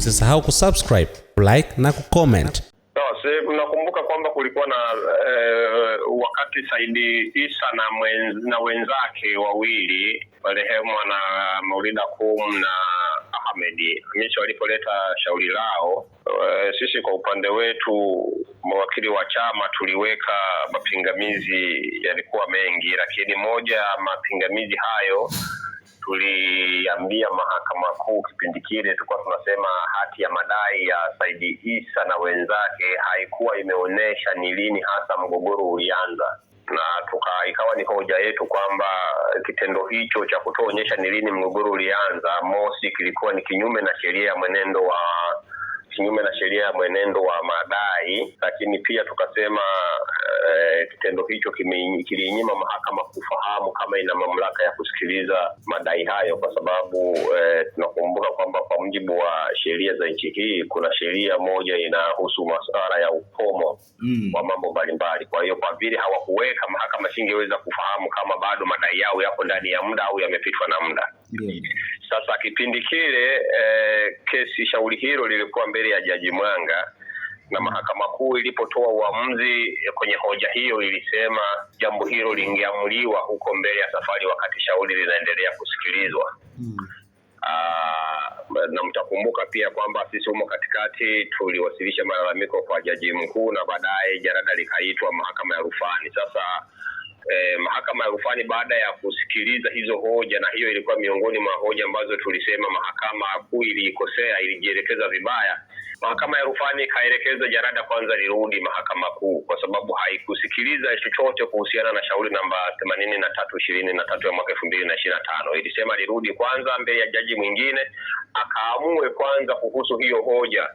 Usisahau kusubscribe, like na kucomment. Nakumbuka kwamba kulikuwa na wakati Saidi Isa na wenzake wawili marehemu na Maulida Kum na Ahmed Hamisi walipoleta shauri lao, sisi kwa upande wetu mawakili wa chama tuliweka mapingamizi yalikuwa mengi, lakini moja mapingamizi hayo tuliambia mahakama kuu kipindi kile tulikuwa tunasema hati ya madai ya Saidi Isa na wenzake haikuwa imeonesha ni lini hasa mgogoro ulianza, na ikawa ni hoja yetu kwamba kitendo hicho cha kutoonyesha ni lini mgogoro ulianza, mosi, kilikuwa ni kinyume na sheria ya mwenendo wa madai, lakini pia tukasema kitendo hicho kilinyima mahakama kufahamu kama ina mamlaka ya kusikiliza madai hayo, kwa sababu tunakumbuka kwamba kwa mujibu wa sheria za nchi hii kuna sheria moja inahusu masuala ya ukomo wa mambo mbalimbali. Kwa hiyo kwa vile hawakuweka, mahakama singeweza kufahamu kama bado madai yao yako ndani ya muda au yamepitwa na muda. Sasa kipindi kile shauri hilo lilikuwa mbele ya Jaji Mwanga, na mahakama kuu ilipotoa uamuzi kwenye hoja hiyo ilisema jambo hilo lingeamuliwa huko mbele ya safari wakati shauri linaendelea kusikilizwa. Na mtakumbuka pia kwamba sisi humo katikati tuliwasilisha malalamiko kwa Jaji Mkuu na baadaye jarada likaitwa mahakama ya rufani. Sasa mahakama ya rufani baada ya kusikiliza hizo hoja, na hiyo ilikuwa miongoni mwa hoja ambazo tulisema mahakama kuu ilikosea, ilijielekeza vibaya, mahakama ya rufani ikaelekeza jarada kwanza lirudi mahakama kuu, kwa sababu haikusikiliza chochote kuhusiana na shauri namba 83/23 ya mwaka 2025. Ilisema lirudi kwanza mbele ya jaji mwingine akaamue kwanza kuhusu hiyo hoja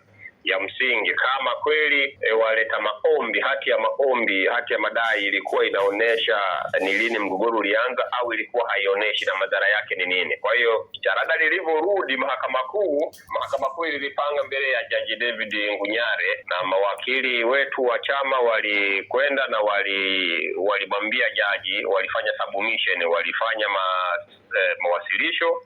ya msingi, kama kweli waleta maombi, hati ya madai ilikuwa inaonesha ni lini mgogoro ulianza au ilikuwa haionyeshi na madhara yake ni nini. Kwa hiyo jarada lilivyorudi mahakama kuu ilipanga mbele ya Jaji David Ngunyare, na mawakili wetu wa chama walikwenda na walimwambia jaji, walifanya submission, walifanya mawasilisho,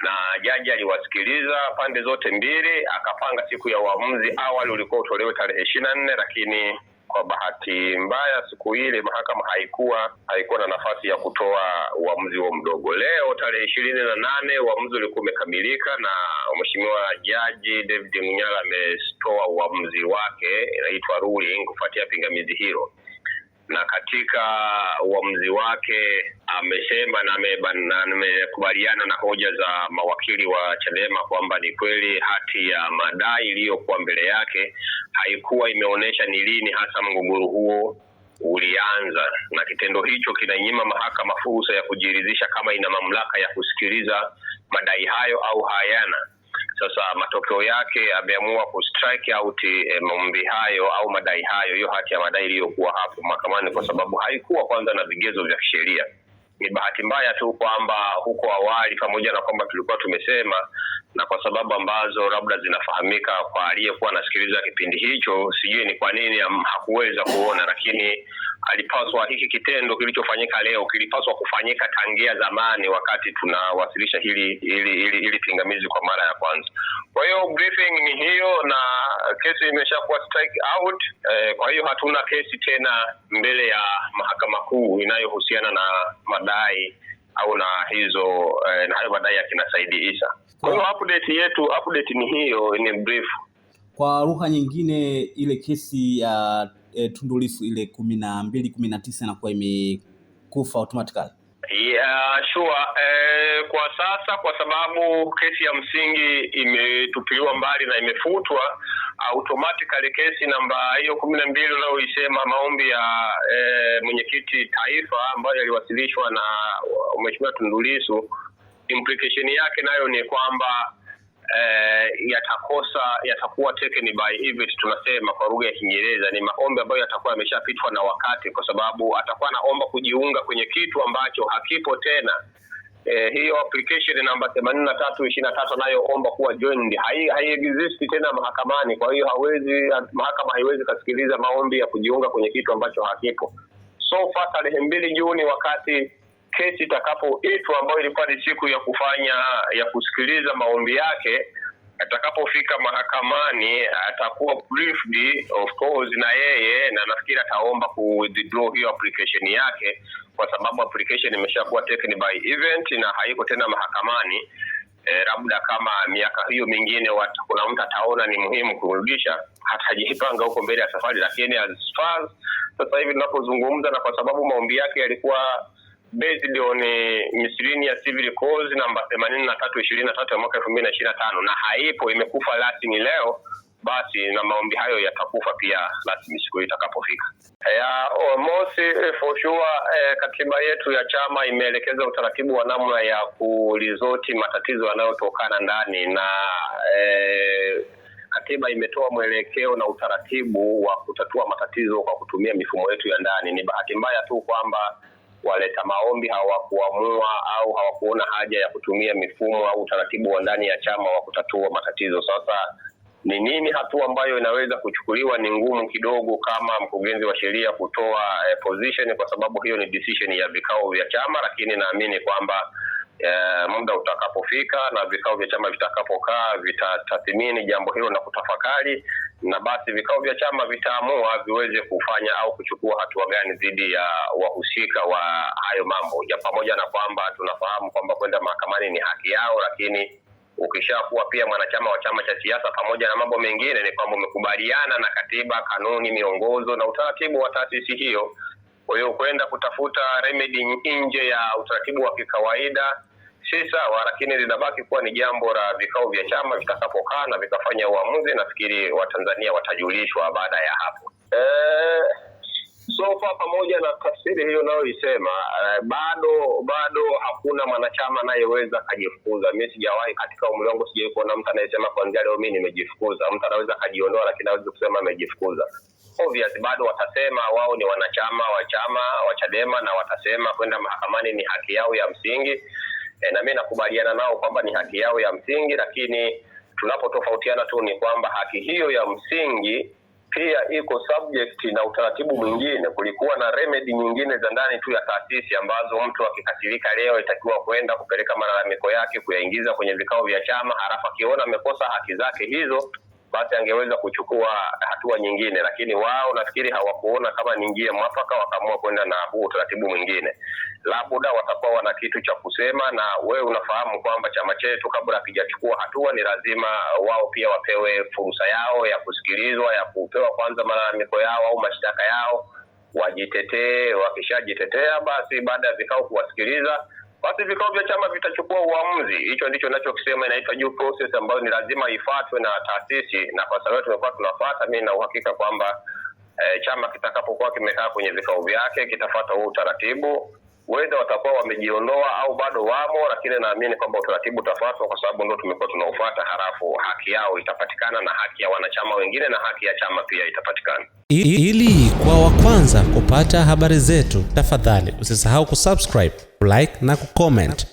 na jaji aliwasikiliza pande zote mbili, akapanga siku ya uamuzi. Awali ulikuwa utolewe tarehe 24, lakini kwa bahati mbaya siku ile mahakama haikuwa na nafasi ya kutoa uamuzi huo mdogo. Leo tarehe 28 uamuzi ulikuwa umekamilika, na Mheshimiwa Jaji David Ngunyara ametoa uamuzi wake, inaitwa ruling, kufuatia pingamizi hilo. Na katika uamuzi wake amesema na amekubaliana na hoja za mawakili wa Chadema kwamba ni kweli hati ya madai iliyokuwa mbele yake haikuwa imeonesha ni lini hasa mgogoro huo ulianza, na kitendo hicho kinanyima mahakama fursa ya kujiridhisha kama ina mamlaka ya kusikiliza madai hayo au hayana. Sasa matokeo yake ameamua kustrike out maombi hayo au madai hayo, hiyo hati ya madai iliyokuwa hapo mahakamani, kwa sababu haikuwa kwanza na vigezo vya kisheria. Ni bahati mbaya tu kwamba huko awali, pamoja na kwamba tulikuwa tumesema, na kwa sababu ambazo labda zinafahamika kwa aliyekuwa anasikiliza kipindi hicho, sijui ni kwa nini hakuweza kuona, lakini alipaswa, hiki kitendo kilichofanyika leo kilipaswa kufanyika tangia zamani wakati tunawasilisha hili pingamizi kwa mara ya kwanza. Kwa hiyo briefing ni hiyo, na kesi imeshakuwa strike out. Kwa hiyo hatuna kesi tena mbele ya mahakama kuu inayohusiana na madai au na hayo madai ya kina Saidi Isa. Kwa hiyo update ni hiyo, ni brief. Kwa lugha nyingine, ile kesi ya Tundu Lissu ile 12-19 inakuwa imekufa automatically. Yeah, sure. Kwa sasa, kwa sababu kesi ya msingi imetupiliwa mbali na imefutwa, automatically kesi namba hiyo 12 unayoisema, maombi ya mwenyekiti taifa ambayo yaliwasilishwa na Mheshimiwa Tundu Lissu, implication yake nayo ni kwamba yatakuwa taken by event, tunasema kwa lugha ya Kiingereza. Ni maombi ambayo yatakuwa yameshapitwa na wakati, kwa sababu atakuwa anaomba kujiunga kwenye kitu ambacho hakipo tena. Hiyo application namba 83/23 nayoomba kuwa joined hai-exist tena mahakamani. Kwa hiyo mahakama haiwezi kusikiliza maombi ya kujiunga kwenye kitu ambacho hakipo. So far tarehe 2 Juni, wakati kesi itakapoitwa, ambayo ilikuwa ni siku ya kusikiliza maombi yake, atakapofika mahakamani atakuwa briefed of course na yeye, na nafikiri ataomba ku withdraw hiyo application yake kwa sababu application imeshakuwa taken by event na haiko tena mahakamani. Labda kama miaka hiyo mingine kuna mtu ataona ni muhimu kurudisha, hatajipanga huko mbele ya safari, lakini as far sasa hivi tunapozungumza, na kwa sababu maombi yake yalikuwa based on miscellaneous civil cause namba 8323 ya mwaka 2025 na haipo, imekufa rasmi leo, basi na maombi hayo yatakufa pia rasmi siku itakapofika. Almost for sure, katiba yetu ya chama imeelekeza utaratibu wa namna ya kulizoti matatizo yanayotokana ndani, na katiba imetoa mwelekeo na utaratibu wa kutatua matatizo kwa kutumia mifumo yetu ya ndani. Ni bahati mbaya tu kwamba waleta maombi hawakuamua au hawakuona haja ya kutumia mifumo au utaratibu wa ndani ya chama wa kutatua matatizo. Sasa ni nini hatua ambayo inaweza kuchukuliwa? Ni ngumu kidogo kama mkurugenzi wa sheria kutoa position, kwa sababu hiyo ni decision ya vikao vya chama, lakini naamini kwamba muda utakapofika na vikao vya chama vitakapokaa vitatathmini jambo hilo na kutafakari, na basi vikao vya chama vitaamua viweze kufanya au kuchukua hatua gani dhidi ya wahusika wa hayo mambo. Ya pamoja na kwamba tunafahamu kwamba kwenda mahakamani ni haki yao, lakini ukishakuwa pia mwanachama wa chama cha siasa pamoja na mambo mengine, ni kwamba umekubaliana na katiba, kanuni, miongozo na utaratibu wa taasisi hiyo. Kwa hiyo kwenda kutafuta remedy nje ya utaratibu wa kikawaida si sawa, lakini linabaki kuwa ni jambo la vikao vya chama vitakapokaa na vikafanya uamuzi. Nafikiri Watanzania watajulishwa baada ya hapo. So far, pamoja na tafsiri hiyo nayoisema, bado hakuna mwanachama anayeweza kujifukuza. Mimi sijawahi katika umri wangu sijawahi kuona mtu anayesema kuanzia leo mimi nimejifukuza. Mtu anaweza kujiondoa, lakini hawezi kusema amejifukuza. Obviously bado watasema wao ni wanachama wa chama wa Chadema na watasema kwenda mahakamani ni haki yao ya msingi. Na mimi nakubaliana nao kwamba ni haki yao ya msingi, lakini tunapotofautiana tu ni kwamba haki hiyo ya msingi pia iko subject na utaratibu mwingine. Kulikuwa na remedy nyingine za ndani tu ya taasisi ambazo mtu akikasirika leo itakiwa kwenda kupeleka malalamiko yake kuyaingiza kwenye vikao vya chama, halafu akiona amekosa haki zake hizo basi angeweza kuchukua hatua nyingine, lakini wao nafikiri hawakuona kama ni njia mwafaka, wakaamua kwenda na huu utaratibu mwingine. Labda watakuwa wana kitu cha kusema, na wewe unafahamu kwamba chama chetu kabla hakijachukua hatua ni lazima wao pia wapewe fursa yao ya kusikilizwa, ya kupewa kwanza malalamiko yao au mashtaka yao, wajitetee. Wakishajitetea basi baada ya vikao kuwasikiliza, basi vikao vya chama vitachukua uamuzi. Hicho ndicho ninachokisema, inaitwa due process ambayo ni lazima ifuatwe na taasisi, na kwa sababu tumekuwa tunafuata, mimi na uhakika kwamba chama kitakapokuwa kimekaa kwenye vikao vyake kitafuata huo utaratibu. Whether watakuwa wamejiondoa au bado wamo, lakini naamini kwamba utaratibu utafuatwa kwa sababu ndio tumekuwa tunaufuata, halafu haki yao itapatikana na haki ya wanachama wengine na haki ya chama pia itapatikana. Ili kwa wa kwanza kupata habari zetu, tafadhali usisahau kusubscribe, like na kucomment.